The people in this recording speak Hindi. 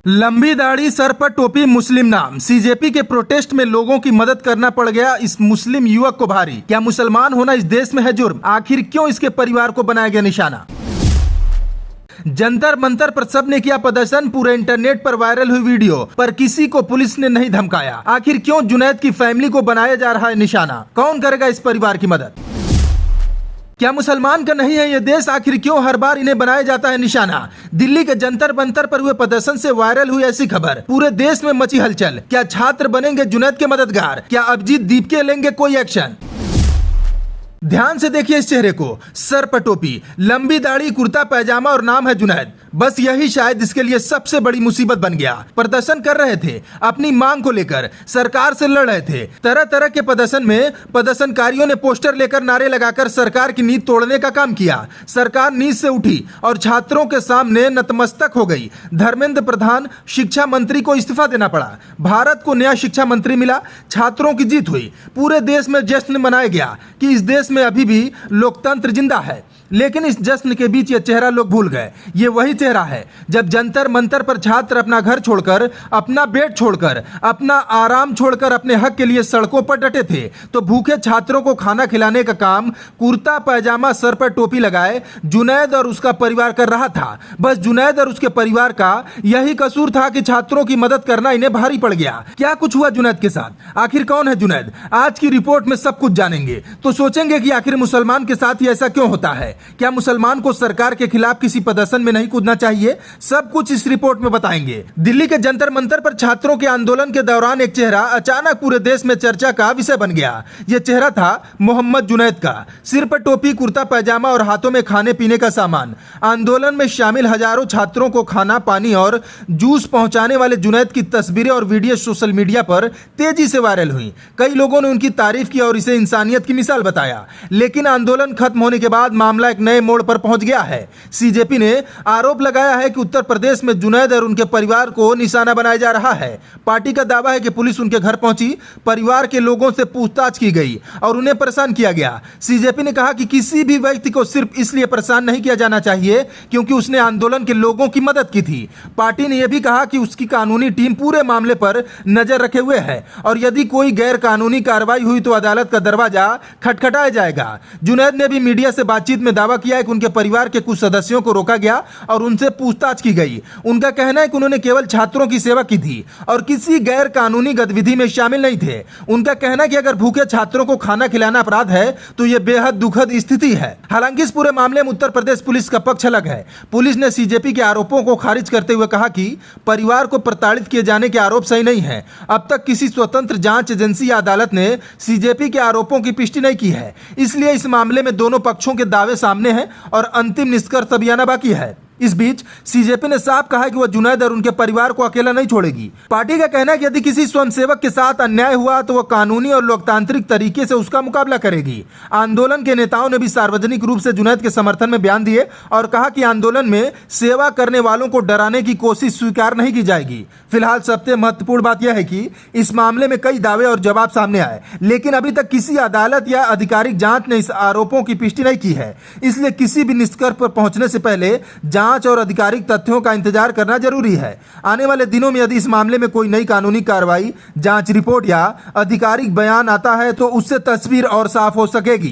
लंबी दाढ़ी, सर पर टोपी, मुस्लिम नाम। सीजेपी के प्रोटेस्ट में लोगों की मदद करना पड़ गया इस मुस्लिम युवक को भारी। क्या मुसलमान होना इस देश में है जुर्म? आखिर क्यों इसके परिवार को बनाया गया निशाना? जंतर मंतर पर सबने किया प्रदर्शन, पूरे इंटरनेट पर वायरल हुई वीडियो, पर किसी को पुलिस ने नहीं धमकाया। आखिर क्यों जुनैद की फैमिली को बनाया जा रहा है निशाना? कौन करेगा इस परिवार की मदद? क्या मुसलमान का नहीं है ये देश? आखिर क्यों हर बार इन्हें बनाया जाता है निशाना? दिल्ली के जंतर मंतर पर हुए प्रदर्शन से वायरल हुई ऐसी खबर, पूरे देश में मची हलचल। क्या छात्र बनेंगे जुनैद के मददगार? क्या अभिजीत दीप के लेंगे कोई एक्शन? ध्यान से देखिए इस चेहरे को, सर पर टोपी, लंबी दाढ़ी, कुर्ता पैजामा और नाम है जुनैद। बस यही शायद इसके लिए सबसे बड़ी मुसीबत बन गया। प्रदर्शन कर रहे थे, अपनी मांग को लेकर सरकार से लड़ रहे थे। तरह तरह के प्रदर्शन में प्रदर्शनकारियों ने पोस्टर लेकर नारे लगाकर सरकार की नींद तोड़ने का काम किया। सरकार नींद से उठी और छात्रों के सामने नतमस्तक हो गई। धर्मेंद्र प्रधान शिक्षा मंत्री को इस्तीफा देना पड़ा। भारत को नया शिक्षा मंत्री मिला। छात्रों की जीत हुई। पूरे देश में जश्न मनाया गया कि इस देश में अभी भी लोकतंत्र जिंदा है। लेकिन इस जश्न के बीच ये चेहरा लोग भूल गए। ये वही चेहरा है जब जंतर मंतर पर छात्र अपना घर छोड़कर, अपना बेड छोड़कर, अपना आराम छोड़कर अपने हक के लिए सड़कों पर डटे थे। तो भूखे छात्रों को खाना खिलाने का काम कुर्ता पैजामा, सर पर टोपी लगाए जुनैद और उसका परिवार कर रहा था। बस जुनैद और उसके परिवार का यही कसूर था कि छात्रों की मदद करना इन्हें भारी पड़ गया। क्या कुछ हुआ जुनैद के साथ? आखिर कौन है जुनैद? आज की रिपोर्ट में सब कुछ जानेंगे। तो सोचेंगे कि आखिर मुसलमान के साथ ही ऐसा क्यों होता है? क्या मुसलमान को सरकार के खिलाफ किसी प्रदर्शन में नहीं कूदना चाहिए? सब कुछ इस रिपोर्ट में बताएंगे। दिल्ली के जंतर मंतर पर छात्रों के आंदोलन के दौरान एक चेहरा अचानक पूरे देश में चर्चा का विषय बन गया। यह चेहरा था मोहम्मद जुनैद का। सिर पर टोपी, कुर्ता पैजामा और हाथों में खाने पीने का सामान। आंदोलन में शामिल हजारों छात्रों को खाना, पानी और जूस पहुंचाने वाले जुनैद की तस्वीरें और वीडियो सोशल मीडिया पर तेजी से वायरल हुई। कई लोगों ने उनकी तारीफ की और इसे इंसानियत की मिसाल बताया। लेकिन आंदोलन खत्म होने के बाद मामला एक नए मोड़ पर पहुंच गया है। सीजेपी ने आरोप लगाया है कि उत्तर प्रदेश में जुनैद और उनके परिवार को निशाना बनाया जा रहा है। पार्टी का दावा है कि पुलिस उनके घर पहुंची, परिवार के लोगों से पूछताछ की गई और उन्हें परेशान किया गया। सीजेपी ने कहा कि किसी भी व्यक्ति को सिर्फ इसलिए परेशान नहीं किया जाना चाहिए क्योंकि उसने आंदोलन के लोगों की मदद की थी। पार्टी ने यह भी कहा कि उसकी कानूनी टीम पूरे मामले पर नजर रखे हुए है और यदि कोई गैर कानूनी कार्रवाई हुई तो अदालत का दरवाजा खटखटाया जाएगा। जुनैद ने भी मीडिया से बातचीत में दावा किया है कि उनके परिवार के कुछ सदस्यों को रोका गया और उनसे पूछताछ की गई। उनका कहना है कि उन्होंने केवल छात्रों की सेवा की थी और किसी गैर कानूनी गतिविधि में शामिल नहीं थे। उनका कहना है कि अगर भूखे छात्रों को खाना खिलाना अपराध है तो यह बेहद दुखद स्थिति है। हालांकि इस पूरे मामले में उत्तर प्रदेश पुलिस का पक्ष अलग है। पुलिस ने सीजेपी के आरोपों को खारिज करते हुए कहा कि परिवार को प्रताड़ित किए जाने के आरोप सही नहीं है। अब तक किसी स्वतंत्र जांच एजेंसी या अदालत ने सीजेपी के आरोपों की पुष्टि नहीं की है। इसलिए इस मामले में दोनों पक्षों के दावे सामने हैं और अंतिम निष्कर्ष तब आना बाकी है। इस बीच सीजेपी ने साफ कहा है कि वह जुनैद और उनके परिवार को अकेला नहीं छोड़ेगी। पार्टी का कहना है कि यदि किसी स्वयंसेवक के साथ अन्याय हुआ तो वह कानूनी और लोकतांत्रिक तरीके से उसका मुकाबला करेगी। आंदोलन के नेताओं ने भी सार्वजनिक रूप से जुनैद के समर्थन में बयान दिए और कहा कि आंदोलन में सेवा करने वालों को डराने की कोशिश स्वीकार नहीं की जाएगी। फिलहाल सबसे महत्वपूर्ण बात यह है कि इस मामले में कई दावे और जवाब सामने आए, लेकिन अभी तक किसी अदालत या आधिकारिक जांच ने इस आरोपों की पुष्टि नहीं की है। इसलिए किसी भी निष्कर्ष पर पहुंचने से पहले जांच और आधिकारिक तथ्यों का इंतजार करना जरूरी है। आने वाले दिनों में यदि इस मामले में कोई नई कानूनी कार्रवाई, जांच रिपोर्ट या आधिकारिक बयान आता है तो उससे तस्वीर और साफ हो सकेगी।